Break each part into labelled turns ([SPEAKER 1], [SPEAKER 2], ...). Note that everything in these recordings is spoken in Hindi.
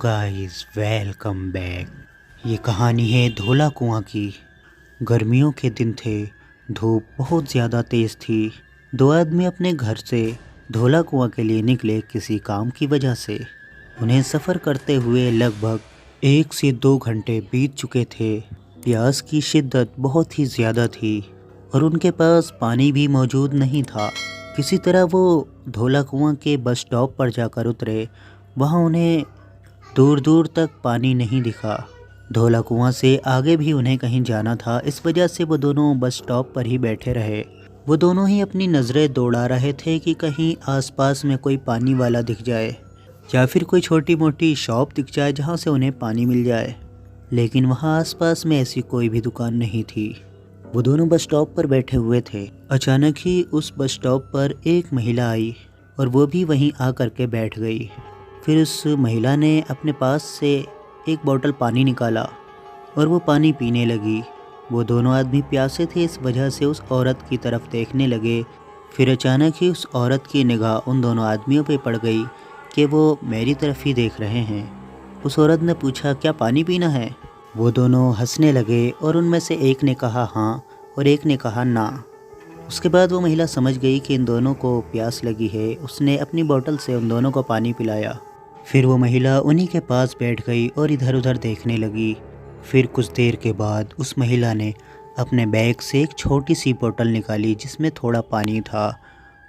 [SPEAKER 1] Guys, welcome back. ये कहानी है धौला कुआं की। गर्मियों के दिन थे। धूप बहुत ज़्यादा तेज़ थी। दो आदमी अपने घर से धौला कुआं के लिए निकले किसी काम की वजह से। उन्हें सफ़र करते हुए लगभग 1 से 2 घंटे बीत चुके थे। प्यास की शिद्दत बहुत ही ज़्यादा थी और उनके पास पानी भी मौजूद नहीं था। किसी तरह वो धौला कुआं के बस स्टॉप पर जाकर उतरे। वहाँ उन्हें दूर दूर तक पानी नहीं दिखा। धौला कुआं से आगे भी उन्हें कहीं जाना था, इस वजह से वो दोनों बस स्टॉप पर ही बैठे रहे। वो दोनों ही अपनी नज़रें दौड़ा रहे थे कि कहीं आसपास में कोई पानी वाला दिख जाए या फिर कोई छोटी मोटी शॉप दिख जाए जहाँ से उन्हें पानी मिल जाए। लेकिन वहाँ आसपास में ऐसी कोई भी दुकान नहीं थी। वो दोनों बस स्टॉप पर बैठे हुए थे। अचानक ही उस बस स्टॉप पर एक महिला आई और वो भी वहीं आकर के बैठ गई। फिर उस महिला ने अपने पास से एक बोतल पानी निकाला और वो पानी पीने लगी। वो दोनों आदमी प्यासे थे, इस वजह से उस औरत की तरफ देखने लगे। फिर अचानक ही उस औरत की निगाह उन दोनों आदमियों पे पड़ गई कि वो मेरी तरफ ही देख रहे हैं। उस औरत ने पूछा, क्या पानी पीना है? वो दोनों हंसने लगे और उनमें से एक ने कहा हाँ और एक ने कहा ना। उसके बाद वो महिला समझ गई कि इन दोनों को प्यास लगी है। उसने अपनी बोतल से उन दोनों को पानी पिलाया। फिर वो महिला उन्हीं के पास बैठ गई और इधर उधर देखने लगी। फिर कुछ देर के बाद उस महिला ने अपने बैग से एक छोटी सी बोतल निकाली जिसमें थोड़ा पानी था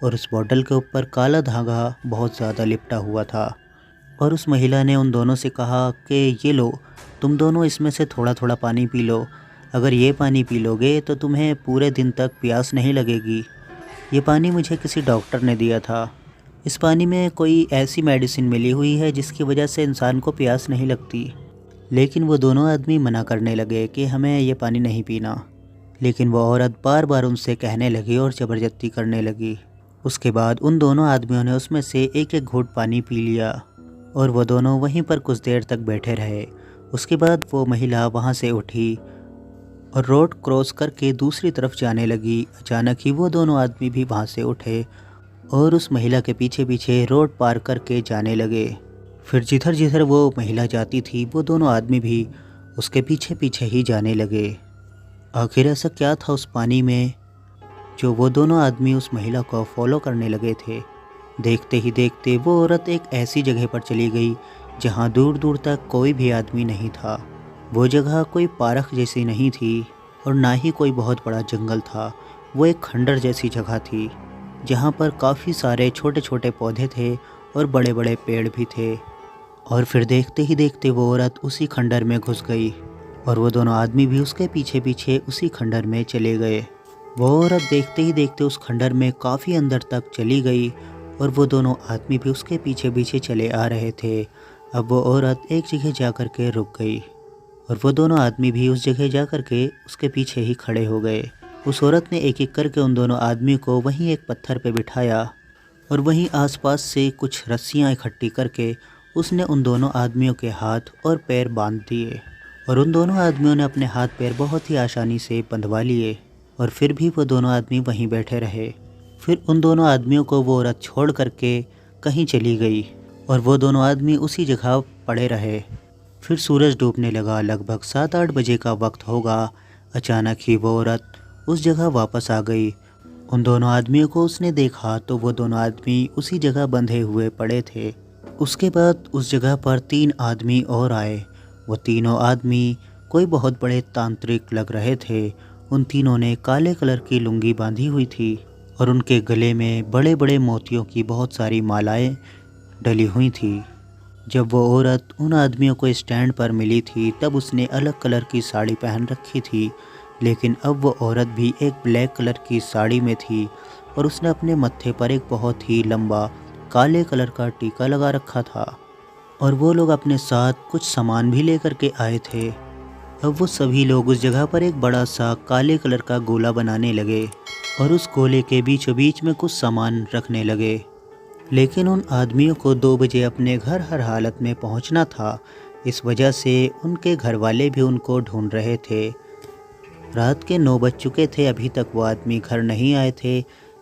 [SPEAKER 1] और उस बोतल के ऊपर काला धागा बहुत ज़्यादा लिपटा हुआ था। और उस महिला ने उन दोनों से कहा कि ये लो, तुम दोनों इसमें से थोड़ा थोड़ा पानी पी लो। अगर ये पानी पी लोगे तो तुम्हें पूरे दिन तक प्यास नहीं लगेगी। ये पानी मुझे किसी डॉक्टर ने दिया था। इस पानी में कोई ऐसी मेडिसिन मिली हुई है जिसकी वजह से इंसान को प्यास नहीं लगती। लेकिन वो दोनों आदमी मना करने लगे कि हमें ये पानी नहीं पीना। लेकिन वो औरत बार बार उनसे कहने लगी और ज़बरदस्ती करने लगी। उसके बाद उन दोनों आदमियों ने उसमें से एक एक घूंट पानी पी लिया और वो दोनों वहीं पर कुछ देर तक बैठे रहे। उसके बाद वो महिला वहाँ से उठी और रोड क्रॉस करके दूसरी तरफ जाने लगी। अचानक ही वो दोनों आदमी भी वहाँ से उठे और उस महिला के पीछे पीछे रोड पार करके जाने लगे। फिर जिधर जिधर वो महिला जाती थी वो दोनों आदमी भी उसके पीछे पीछे ही जाने लगे। आखिर ऐसा क्या था उस पानी में जो वो दोनों आदमी उस महिला को फॉलो करने लगे थे? देखते ही देखते वो औरत एक ऐसी जगह पर चली गई जहाँ दूर दूर तक कोई भी आदमी नहीं था। वो जगह कोई पार्क जैसी नहीं थी और ना ही कोई बहुत बड़ा जंगल था। वो एक खंडर जैसी जगह थी जहाँ पर काफ़ी सारे छोटे छोटे पौधे थे और बड़े बड़े पेड़ भी थे। और फिर देखते ही देखते वो औरत उसी खंडर में घुस गई और वो दोनों आदमी भी उसके पीछे पीछे उसी खंडर में चले गए। वो औरत देखते ही देखते उस खंडर में काफ़ी अंदर तक चली गई और वो दोनों आदमी भी उसके पीछे पीछे चले आ रहे थे। अब वो औरत एक जगह जा कर के रुक गई और वो दोनों आदमी भी उस जगह जा कर के उसके पीछे ही खड़े हो गए। उस औरत ने एक एक करके उन दोनों आदमी को वहीं एक पत्थर पे बिठाया और वहीं आसपास से कुछ रस्सियां इकट्ठी करके उसने उन दोनों आदमियों के हाथ और पैर बांध दिए और उन दोनों आदमियों ने अपने हाथ पैर बहुत ही आसानी से बंधवा लिए। और फिर भी वो दोनों आदमी वहीं बैठे रहे। फिर उन दोनों आदमियों को वो औरत छोड़ करके कहीं चली गई और वो दोनों आदमी उसी जगह पड़े रहे। फिर सूरज डूबने लगा, लगभग 7-8 बजे का वक्त होगा। अचानक ही वो औरत उस जगह वापस आ गई। उन दोनों आदमियों को उसने देखा तो वो दोनों आदमी उसी जगह बंधे हुए पड़े थे। उसके बाद उस जगह पर 3 आदमी और आए। वो तीनों आदमी कोई बहुत बड़े तांत्रिक लग रहे थे। उन तीनों ने काले कलर की लुंगी बांधी हुई थी और उनके गले में बड़े बड़े मोतियों की बहुत सारी मालाएं डली हुई थी। जब वो औरत उन आदमियों को स्टैंड पर मिली थी तब उसने अलग कलर की साड़ी पहन रखी थी, लेकिन अब वो औरत भी एक ब्लैक कलर की साड़ी में थी और उसने अपने मत्थे पर एक बहुत ही लंबा काले कलर का टीका लगा रखा था। और वो लोग अपने साथ कुछ सामान भी लेकर के आए थे। अब वो सभी लोग उस जगह पर एक बड़ा सा काले कलर का गोला बनाने लगे और उस गोले के बीचों बीच में कुछ सामान रखने लगे। लेकिन उन आदमियों को 2 बजे अपने घर हर हालत में पहुंचना था, इस वजह से उनके घर वाले भी उनको ढूंढ रहे थे। रात के 9 बज चुके थे, अभी तक वो आदमी घर नहीं आए थे,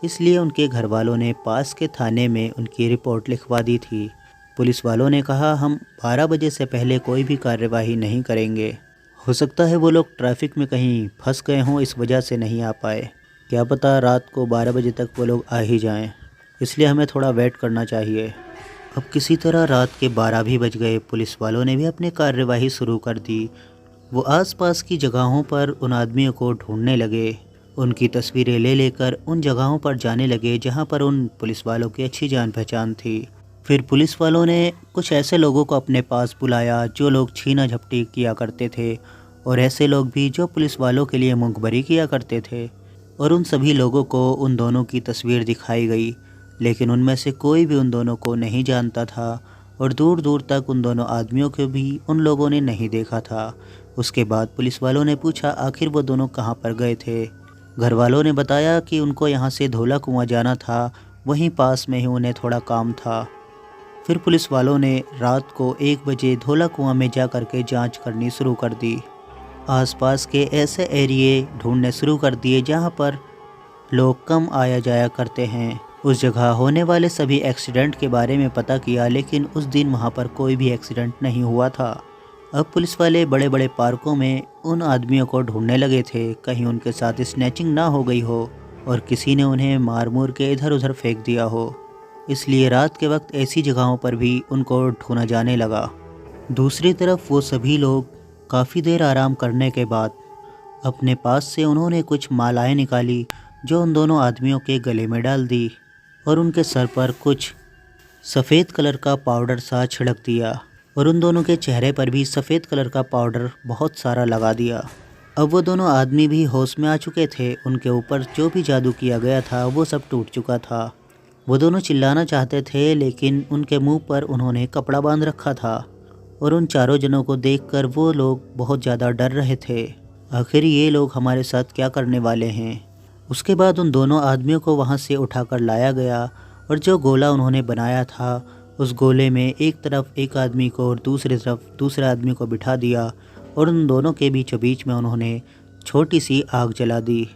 [SPEAKER 1] इसलिए उनके घर वालों ने पास के थाने में उनकी रिपोर्ट लिखवा दी थी। पुलिस वालों ने कहा हम 12 बजे से पहले कोई भी कार्यवाही नहीं करेंगे। हो सकता है वो लोग ट्रैफिक में कहीं फंस गए हों, इस वजह से नहीं आ पाए। क्या पता रात को 12 बजे तक वो लोग आ ही जाएं, इसलिए हमें थोड़ा वेट करना चाहिए। अब किसी तरह रात के 12 भी बज गए। पुलिस वालों ने भी अपनी कार्यवाही शुरू कर दी। वो आसपास की जगहों पर उन आदमियों को ढूंढने लगे। उनकी तस्वीरें ले लेकर उन जगहों पर जाने लगे जहां पर उन पुलिस वालों की अच्छी जान पहचान थी। फिर पुलिस वालों ने कुछ ऐसे लोगों को अपने पास बुलाया जो लोग छीना झपटी किया करते थे, और ऐसे लोग भी जो पुलिस वालों के लिए मुखबरी किया करते थे। और उन सभी लोगों को उन दोनों की तस्वीर दिखाई गई, लेकिन उनमें से कोई भी उन दोनों को नहीं जानता था, और दूर दूर तक उन दोनों आदमियों को भी उन लोगों ने नहीं देखा था। उसके बाद पुलिस वालों ने पूछा आखिर वो दोनों कहाँ पर गए थे। घर वालों ने बताया कि उनको यहाँ से धोला कुआं जाना था, वहीं पास में ही उन्हें थोड़ा काम था। फिर पुलिस वालों ने रात को 1 बजे धोला कुआं में जा कर के जाँच करनी शुरू कर दी। आसपास के ऐसे एरिए ढूंढने शुरू कर दिए जहाँ पर लोग कम आया जाया करते हैं। उस जगह होने वाले सभी एक्सीडेंट के बारे में पता किया, लेकिन उस दिन वहाँ पर कोई भी एक्सीडेंट नहीं हुआ था। अब पुलिस वाले बड़े बड़े पार्कों में उन आदमियों को ढूंढने लगे थे, कहीं उनके साथ स्नैचिंग ना हो गई हो और किसी ने उन्हें मार मूर के इधर उधर फेंक दिया हो। इसलिए रात के वक्त ऐसी जगहों पर भी उनको ढूंढा जाने लगा। दूसरी तरफ वो सभी लोग काफ़ी देर आराम करने के बाद अपने पास से उन्होंने कुछ मालाएं निकाली जो उन दोनों आदमियों के गले में डाल दी, और उनके सर पर कुछ सफ़ेद कलर का पाउडर सा छिड़क दिया, और उन दोनों के चेहरे पर भी सफ़ेद कलर का पाउडर बहुत सारा लगा दिया। अब वो दोनों आदमी भी होश में आ चुके थे। उनके ऊपर जो भी जादू किया गया था वो सब टूट चुका था। वो दोनों चिल्लाना चाहते थे, लेकिन उनके मुंह पर उन्होंने कपड़ा बांध रखा था, और उन चारों जनों को देखकर वो लोग बहुत ज़्यादा डर रहे थे। आखिर ये लोग हमारे साथ क्या करने वाले हैं। उसके बाद उन दोनों आदमियों को वहाँ से उठाकर लाया गया, और जो गोला उन्होंने बनाया था उस गोले में एक तरफ एक आदमी को और दूसरी तरफ दूसरे आदमी को बिठा दिया, और उन दोनों के बीचों बीच में उन्होंने छोटी सी आग जला दी।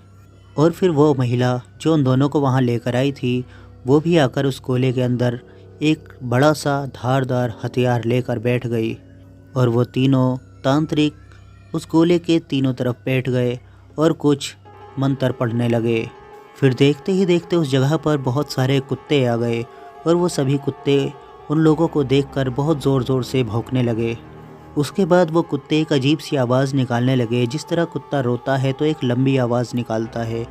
[SPEAKER 1] और फिर वो महिला जो उन दोनों को वहाँ लेकर आई थी वो भी आकर उस गोले के अंदर एक बड़ा सा धारदार हथियार लेकर बैठ गई, और वो तीनों तांत्रिक उस गोले के तीनों तरफ बैठ गए और कुछ मंत्र पढ़ने लगे। फिर देखते ही देखते उस जगह पर बहुत सारे कुत्ते आ गए, और वो सभी कुत्ते उन लोगों को देखकर बहुत ज़ोर ज़ोर से भौंकने लगे। उसके बाद वो कुत्ते एक अजीब सी आवाज़ निकालने लगे। जिस तरह कुत्ता रोता है तो एक लंबी आवाज़ निकालता है,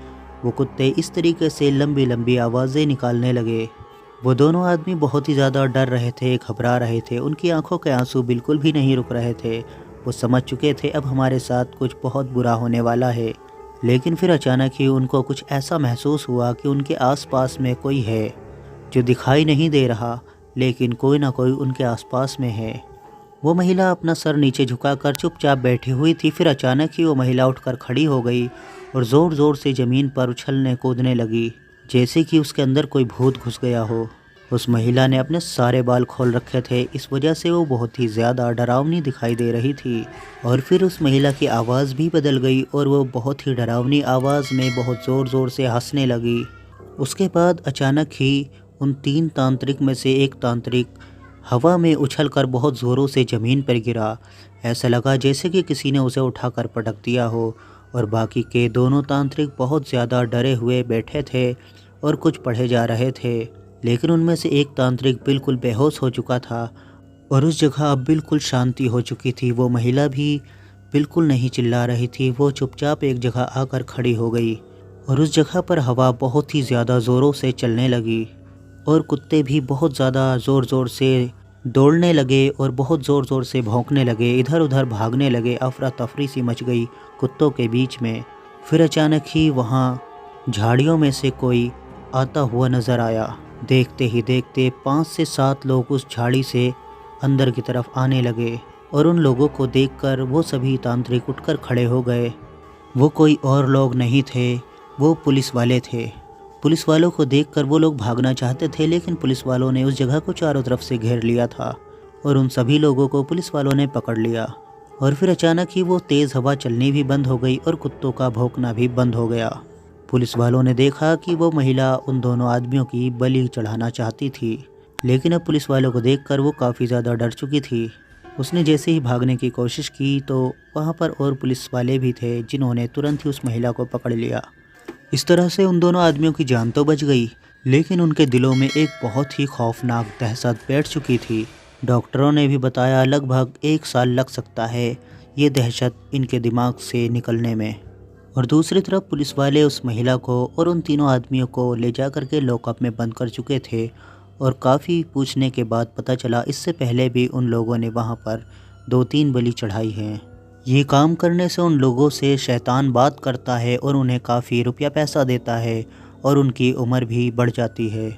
[SPEAKER 1] वो कुत्ते इस तरीके से लंबी लंबी आवाज़ें निकालने लगे। वो दोनों आदमी बहुत ही ज़्यादा डर रहे थे, घबरा रहे थे। उनकी आंखों के आंसू बिल्कुल भी नहीं रुक रहे थे। वो समझ चुके थे अब हमारे साथ कुछ बहुत बुरा होने वाला है। लेकिन फिर अचानक ही उनको कुछ ऐसा महसूस हुआ कि उनके आसपास में कोई है जो दिखाई नहीं दे रहा, लेकिन कोई ना कोई उनके आसपास में है। वो महिला अपना सर नीचे झुकाकर चुपचाप बैठी हुई थी। फिर अचानक ही वो महिला उठकर खड़ी हो गई और ज़ोर ज़ोर से ज़मीन पर उछलने कूदने लगी, जैसे कि उसके अंदर कोई भूत घुस गया हो। उस महिला ने अपने सारे बाल खोल रखे थे, इस वजह से वो बहुत ही ज़्यादा डरावनी दिखाई दे रही थी। और फिर उस महिला की आवाज़ भी बदल गई और वो बहुत ही डरावनी आवाज़ में बहुत ज़ोर ज़ोर से हंसने लगी। उसके बाद अचानक ही उन 3 तांत्रिक में से एक तांत्रिक हवा में उछलकर बहुत ज़ोरों से ज़मीन पर गिरा। ऐसा लगा जैसे कि किसी ने उसे उठाकर पटक दिया हो, और बाकी के दोनों तांत्रिक बहुत ज़्यादा डरे हुए बैठे थे और कुछ पढ़े जा रहे थे। लेकिन उनमें से एक तांत्रिक बिल्कुल बेहोश हो चुका था, और उस जगह अब बिल्कुल शांति हो चुकी थी। वो महिला भी बिल्कुल नहीं चिल्ला रही थी, वो चुपचाप एक जगह आकर खड़ी हो गई, और उस जगह पर हवा बहुत ही ज़्यादा ज़ोरों से चलने लगी, और कुत्ते भी बहुत ज़्यादा ज़ोर ज़ोर से दौड़ने लगे और बहुत ज़ोर ज़ोर से भौंकने लगे, इधर उधर भागने लगे। अफरा तफरी सी मच गई कुत्तों के बीच में। फिर अचानक ही वहाँ झाड़ियों में से कोई आता हुआ नज़र आया। देखते ही देखते 5 से 7 लोग उस झाड़ी से अंदर की तरफ आने लगे, और उन लोगों को देखकर वो सभी तांत्रिक उठकर खड़े हो गए। वो कोई और लोग नहीं थे, वो पुलिस वाले थे। पुलिस वालों को देखकर वो लोग भागना चाहते थे, लेकिन पुलिस वालों ने उस जगह को चारों तरफ से घेर लिया था, और उन सभी लोगों को पुलिस वालों ने पकड़ लिया। और फिर अचानक ही वो तेज़ हवा चलनी भी बंद हो गई और कुत्तों का भौंकना भी बंद हो गया। पुलिस वालों ने देखा कि वो महिला उन दोनों आदमियों की बलि चढ़ाना चाहती थी, लेकिन अब पुलिस वालों को देखकर वो काफ़ी ज़्यादा डर चुकी थी। उसने जैसे ही भागने की कोशिश की तो वहाँ पर और पुलिस वाले भी थे जिन्होंने तुरंत ही उस महिला को पकड़ लिया। इस तरह से उन दोनों आदमियों की जान तो बच गई, लेकिन उनके दिलों में एक बहुत ही खौफनाक दहशत बैठ चुकी थी। डॉक्टरों ने भी बताया लगभग 1 साल लग सकता है ये दहशत इनके दिमाग से निकलने में। और दूसरी तरफ पुलिस वाले उस महिला को और उन तीनों आदमियों को ले जा कर के लॉकअप में बंद कर चुके थे। और काफ़ी पूछने के बाद पता चला इससे पहले भी उन लोगों ने वहाँ पर 2-3 बलि चढ़ाई हैं। ये काम करने से उन लोगों से शैतान बात करता है और उन्हें काफ़ी रुपया पैसा देता है और उनकी उम्र भी बढ़ जाती है।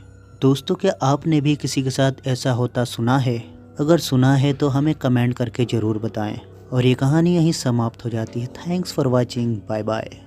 [SPEAKER 1] दोस्तों, क्या आपने भी किसी के साथ ऐसा होता सुना है? अगर सुना है तो हमें कमेंट करके ज़रूर बताएं। और ये कहानी यहीं समाप्त हो जाती है। Thanks for watching. Bye bye.